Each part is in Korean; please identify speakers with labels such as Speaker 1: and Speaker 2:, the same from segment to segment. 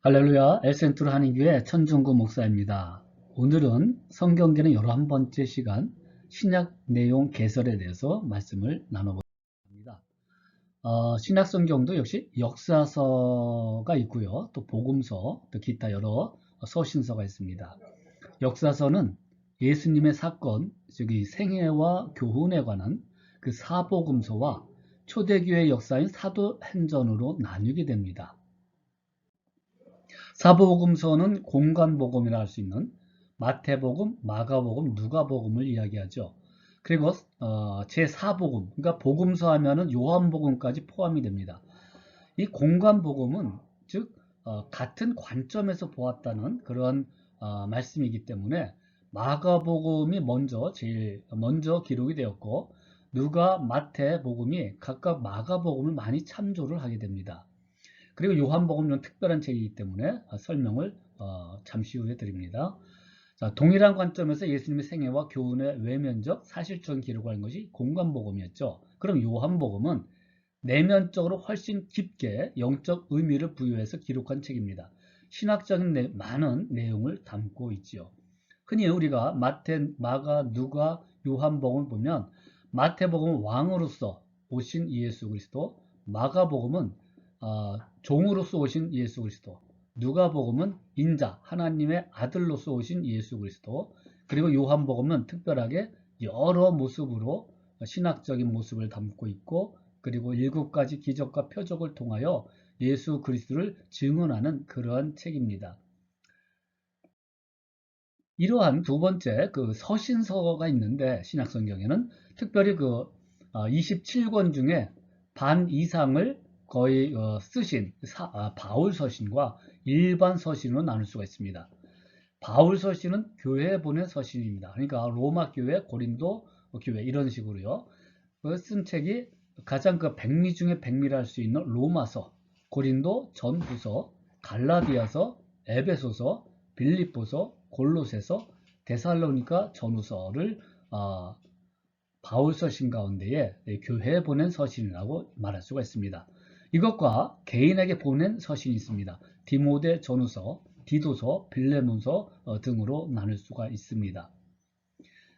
Speaker 1: 할렐루야, 엘센트로 한인교회 천중구 목사입니다. 오늘은 성경계는 11번째 시간 신약 내용 개설에 대해서 말씀을 나눠보겠습니다. 신약 성경도 역시 역사서가 있고요. 또 복음서, 또 기타 여러 서신서가 있습니다. 역사서는 예수님의 사건, 즉 생애와 교훈에 관한 그 사복음서와 초대교회 역사인 사도행전으로 나뉘게 됩니다. 사복음서는 공간복음이라 할 수 있는 마태복음, 마가복음, 누가복음을 이야기하죠. 그리고 제4복음, 그러니까 복음서 하면은 요한복음까지 포함이 됩니다. 이 공간복음은 즉 같은 관점에서 보았다는 그런 말씀이기 때문에 마가복음이 제일 먼저 기록이 되었고 누가, 마태복음이 각각 마가복음을 많이 참조를 하게 됩니다. 그리고 요한복음은 특별한 책이기 때문에 설명을 잠시 후에 드립니다. 자, 동일한 관점에서 예수님의 생애와 교훈의 외면적, 사실적인 기록을 한 것이 공간복음이었죠. 그럼 요한복음은 내면적으로 훨씬 깊게 영적 의미를 부여해서 기록한 책입니다. 신학적인 많은 내용을 담고 있지요. 흔히 우리가 마태, 마가, 누가, 요한복음을 보면 마태복음은 왕으로서 오신 예수 그리스도, 마가복음은 종으로서 오신 예수 그리스도, 누가복음은 인자, 하나님의 아들로서 오신 예수 그리스도, 그리고 요한복음은 특별하게 여러 모습으로 신학적인 모습을 담고 있고, 그리고 7가지 기적과 표적을 통하여 예수 그리스도를 증언하는 그러한 책입니다. 이러한 두 번째 그 서신서가 있는데 신약성경에는 특별히 그 27권 중에 반 이상을 거의 쓰신 바울 서신과 일반 서신으로 나눌 수가 있습니다. 바울 서신은 교회에 보낸 서신입니다. 그러니까 로마 교회, 고린도 교회 이런 식으로요. 쓴 책이 가장 그 백미 중에 백미라 할 수 있는 로마서, 고린도 전후서, 갈라디아서, 에베소서, 빌립보서, 골로새서, 데살로니가 전후서를 바울 서신 가운데에 교회에 보낸 서신이라고 말할 수가 있습니다. 이것과 개인에게 보낸 서신이 있습니다. 디모데 전후서, 디도서, 빌레몬서 등으로 나눌 수가 있습니다.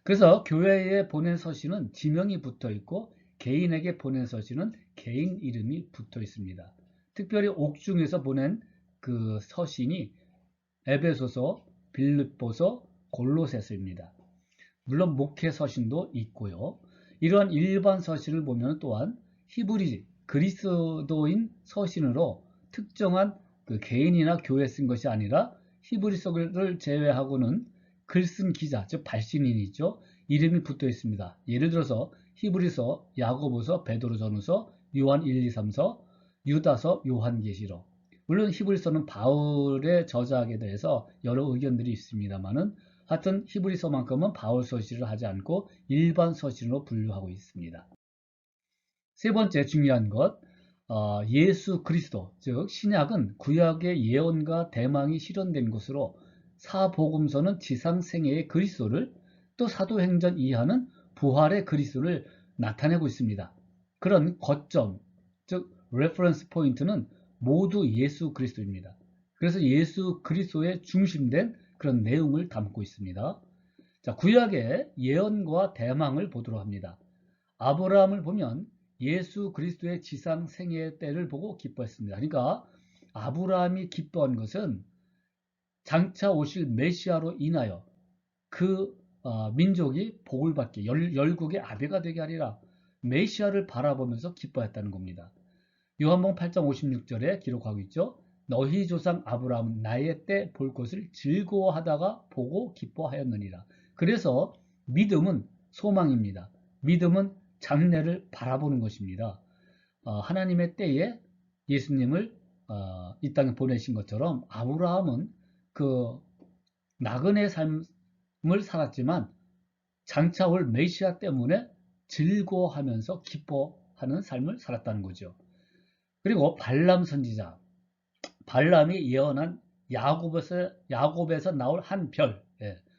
Speaker 1: 그래서 교회에 보낸 서신은 지명이 붙어 있고 개인에게 보낸 서신은 개인 이름이 붙어 있습니다. 특별히 옥중에서 보낸 그 서신이 에베소서, 빌립보서, 골로새서입니다. 물론 목회 서신도 있고요. 이러한 일반 서신을 보면 또한 히브리 그리스도인 서신으로 특정한 그 개인이나 교회 쓴 것이 아니라 히브리서를 제외하고는 글 쓴 기자, 즉 발신인이 있죠. 이름이 붙어 있습니다. 예를 들어서 히브리서, 야고보서, 베드로전후서, 요한 1, 2, 3서, 유다서, 요한계시록. 물론 히브리서는 바울의 저자하게 대해서 여러 의견들이 있습니다만은 하여튼 히브리서만큼은 바울 서신을 하지 않고 일반 서신으로 분류하고 있습니다. 세 번째 중요한 것, 예수 그리스도, 즉 신약은 구약의 예언과 대망이 실현된 것으로 사복음서는 지상생애의 그리스도를, 또 사도행전 2하는 부활의 그리스도를 나타내고 있습니다. 그런 거점, 즉 레퍼런스 포인트는 모두 예수 그리스도입니다. 그래서 예수 그리스도에 중심된 그런 내용을 담고 있습니다. 자, 구약의 예언과 대망을 보도록 합니다. 아브라함을 보면 예수 그리스도의 지상 생애 때를 보고 기뻐했습니다. 그러니까 아브라함이 기뻐한 것은 장차 오실 메시아로 인하여 그 민족이 복을 받게 열국의 아비가 되게 하리라, 메시아를 바라보면서 기뻐했다는 겁니다. 요한복음 8장 56절에 기록하고 있죠. 너희 조상 아브라함은 나의 때 볼 것을 즐거워하다가 보고 기뻐하였느니라. 그래서 믿음은 소망입니다. 믿음은 장래를 바라보는 것입니다. 하나님의 때에 예수님을 이 땅에 보내신 것처럼 아브라함은 그 나그네 삶을 살았지만 장차 올 메시아 때문에 즐거워하면서 기뻐하는 삶을 살았다는 거죠. 그리고 발람 선지자, 발람이 예언한 야곱에서 나올 한 별,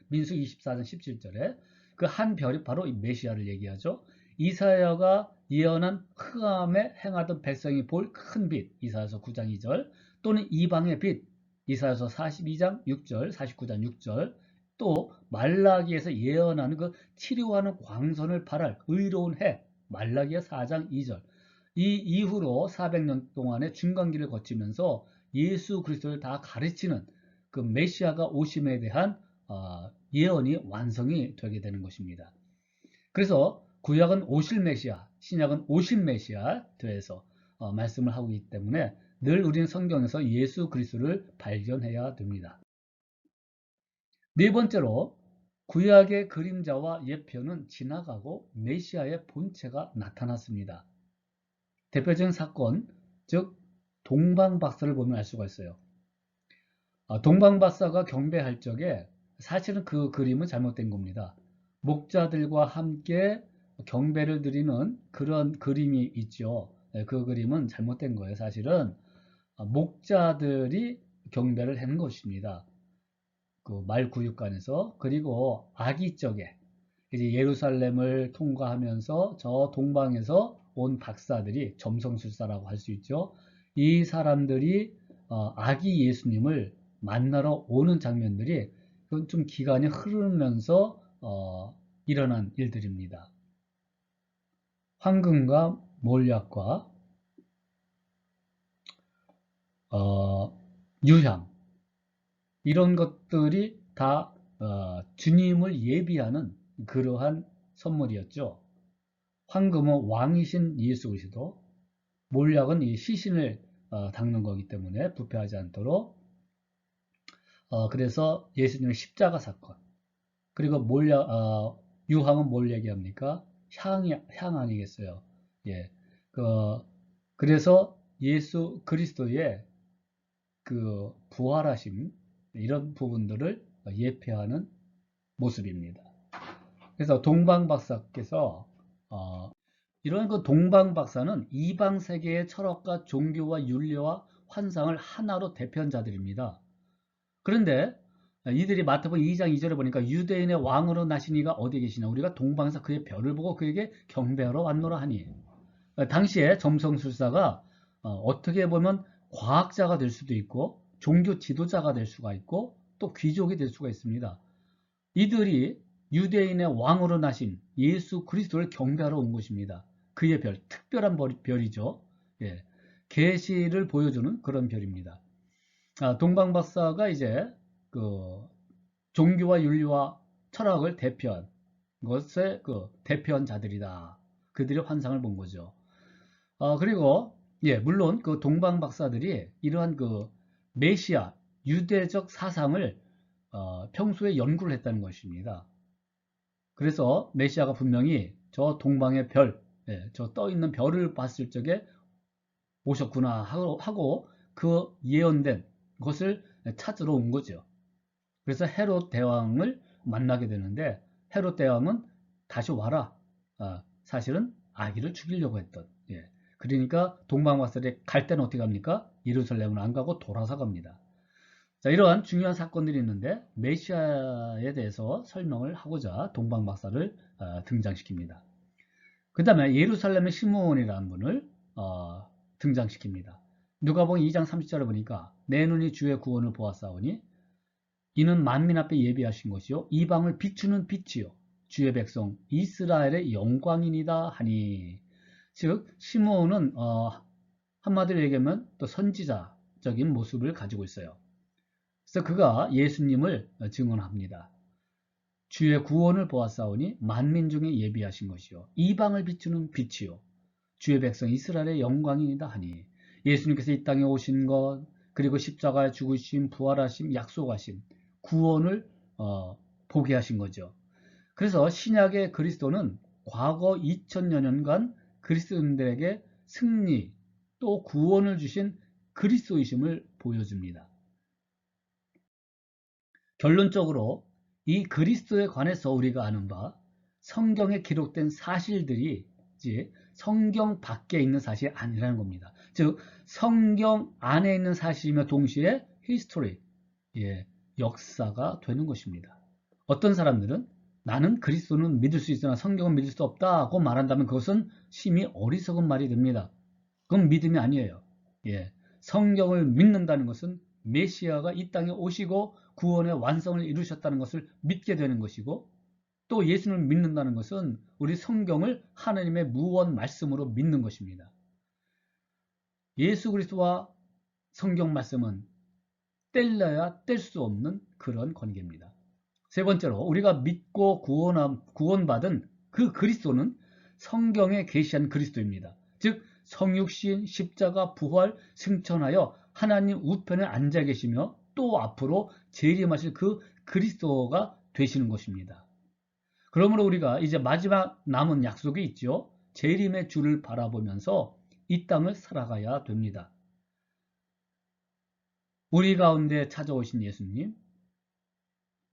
Speaker 1: 민수기 24장 17절에 그 한 별이 바로 이 메시아를 얘기하죠. 이사야가 예언한 흑암에 행하던 백성이 볼 큰 빛, 이사야서 9장 2절, 또는 이방의 빛, 이사야서 42장 6절, 49장 6절, 또 말라기에서 예언하는 그 치료하는 광선을 발할 의로운 해, 말라기야 4장 2절. 이 이후로 400년 동안의 중간기를 거치면서 예수 그리스도를 다 가르치는 그 메시아가 오심에 대한 예언이 완성이 되게 되는 것입니다. 그래서 구약은 오실 메시아, 신약은 오신 메시아에 대해서 말씀을 하고 있기 때문에 늘 우리는 성경에서 예수 그리스도를 발견해야 됩니다. 네 번째로 구약의 그림자와 예표는 지나가고 메시아의 본체가 나타났습니다. 대표적인 사건, 즉 동방박사를 보면 알 수가 있어요. 동방박사가 경배할 적에 사실은 그 그림은 잘못된 겁니다. 목자들과 함께 경배를 드리는 그런 그림이 있죠. 그 그림은 잘못된 거예요. 사실은 목자들이 경배를 하는 것입니다. 그 말구육관에서. 그리고 아기적에 이제 예루살렘을 통과하면서 저 동방에서 온 박사들이, 점성술사라고 할 수 있죠. 이 사람들이 아기 예수님을 만나러 오는 장면들이 그건 좀 기간이 흐르면서 일어난 일들입니다. 황금과 몰약과 유향, 이런 것들이 다 주님을 예비하는 그러한 선물이었죠. 황금은 왕이신 예수 그리스도, 몰약은 이 시신을 닦는 거기 때문에 부패하지 않도록. 그래서 예수님의 십자가 사건, 그리고 유황은 뭘 얘기합니까? 향 아니겠어요? 예. 그래서 예수 그리스도의 그 부활하심, 이런 부분들을 예표하는 모습입니다. 그래서 동방박사께서 이런 그 동방박사는 이방 세계의 철학과 종교와 윤리와 환상을 하나로 대표한 자들입니다. 그런데 이들이 마태복음 2장 2절에 보니까 유대인의 왕으로 나신 이가 어디 계시냐, 우리가 동방에서 그의 별을 보고 그에게 경배하러 왔노라 하니. 당시에 점성술사가 어떻게 보면 과학자가 될 수도 있고 종교 지도자가 될 수가 있고 또 귀족이 될 수가 있습니다. 이들이 유대인의 왕으로 나신 예수 그리스도를 경배하러 온 것입니다. 그의 별, 특별한 별이죠. 예, 계시를 보여주는 그런 별입니다. 동방박사가 이제 그 종교와 윤리와 철학을 대표한 것의 대표한 자들이다. 그들의 환상을 본 거죠. 그리고 물론 그 동방박사들이 이러한 그 메시아 유대적 사상을 평소에 연구를 했다는 것입니다. 그래서 메시아가 분명히 저 동방의 별, 저 떠 있는 별을 봤을 적에 오셨구나 하고 그 예언된 것을 찾으러 온 거죠. 그래서 헤롯 대왕을 만나게 되는데 헤롯 대왕은 다시 와라. 사실은 아기를 죽이려고 했던. 그러니까 동방박사들이 갈 때는 어떻게 합니까? 예루살렘은 안 가고 돌아서 갑니다. 자, 이러한 중요한 사건들이 있는데 메시아에 대해서 설명을 하고자 동방박사를 등장시킵니다. 그 다음에 예루살렘의 시므온이라는 분을 등장시킵니다. 누가복음 2장 30절에 보니까 내 눈이 주의 구원을 보았사오니 이는 만민 앞에 예비하신 것이요 이방을 비추는 빛이요 주의 백성 이스라엘의 영광이니다 하니. 즉 시므온은 한마디로 얘기하면 또 선지자적인 모습을 가지고 있어요. 그래서 그가 예수님을 증언합니다. 주의 구원을 보았사오니 만민 중에 예비하신 것이요 이방을 비추는 빛이요 주의 백성 이스라엘의 영광이니다 하니. 예수님께서 이 땅에 오신 것, 그리고 십자가에 죽으심, 부활하심, 약속하심, 구원을 보게 하신 거죠. 그래서 신약의 그리스도는 과거 2000여 년간 그리스도인들에게 승리 또 구원을 주신 그리스도이심을 보여줍니다. 결론적으로 이 그리스도에 관해서 우리가 아는 바 성경에 기록된 사실들이 성경 밖에 있는 사실이 아니라는 겁니다. 즉 성경 안에 있는 사실이며 동시에 히스토리, 역사가 되는 것입니다. 어떤 사람들은 나는 그리스도는 믿을 수 있으나 성경은 믿을 수 없다고 말한다면 그것은 심히 어리석은 말이 됩니다. 그건 믿음이 아니에요. 성경을 믿는다는 것은 메시아가 이 땅에 오시고 구원의 완성을 이루셨다는 것을 믿게 되는 것이고, 또 예수를 믿는다는 것은 우리 성경을 하나님의 무언 말씀으로 믿는 것입니다. 예수 그리스도와 성경 말씀은 뗄래야 뗄 수 없는 그런 관계입니다. 세 번째로, 우리가 믿고 구원받은 그 그리스도는 성경에 계시한 그리스도입니다. 즉 성육신, 십자가, 부활, 승천하여 하나님 우편에 앉아 계시며 또 앞으로 재림하실 그 그리스도가 되시는 것입니다. 그러므로 우리가 이제 마지막 남은 약속이 있죠. 재림의 주를 바라보면서 이 땅을 살아가야 됩니다. 우리 가운데 찾아오신 예수님,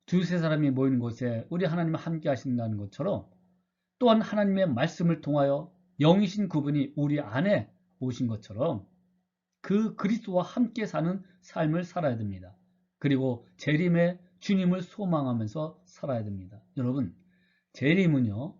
Speaker 1: 두세 사람이 모이는 곳에 우리 하나님 함께 하신다는 것처럼, 또한 하나님의 말씀을 통하여 영이신 그분이 우리 안에 오신 것처럼 그 그리스도와 함께 사는 삶을 살아야 됩니다. 그리고 재림의 주님을 소망하면서 살아야 됩니다. 여러분, 재림은요,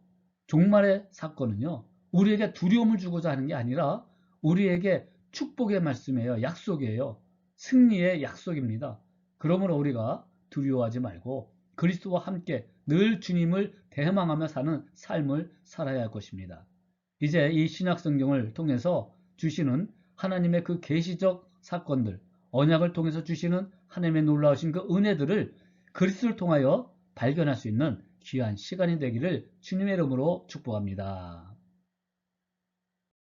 Speaker 1: 종말의 사건은요, 우리에게 두려움을 주고자 하는 게 아니라 우리에게 축복의 말씀이에요. 약속이에요. 승리의 약속입니다. 그러므로 우리가 두려워하지 말고 그리스도와 함께 늘 주님을 대망하며 사는 삶을 살아야 할 것입니다. 이제 이 신약성경을 통해서 주시는 하나님의 그 계시적 사건들, 언약을 통해서 주시는 하나님의 놀라우신 그 은혜들을 그리스도를 통하여 발견할 수 있는 귀한 시간이 되기를 주님의 이름으로 축복합니다.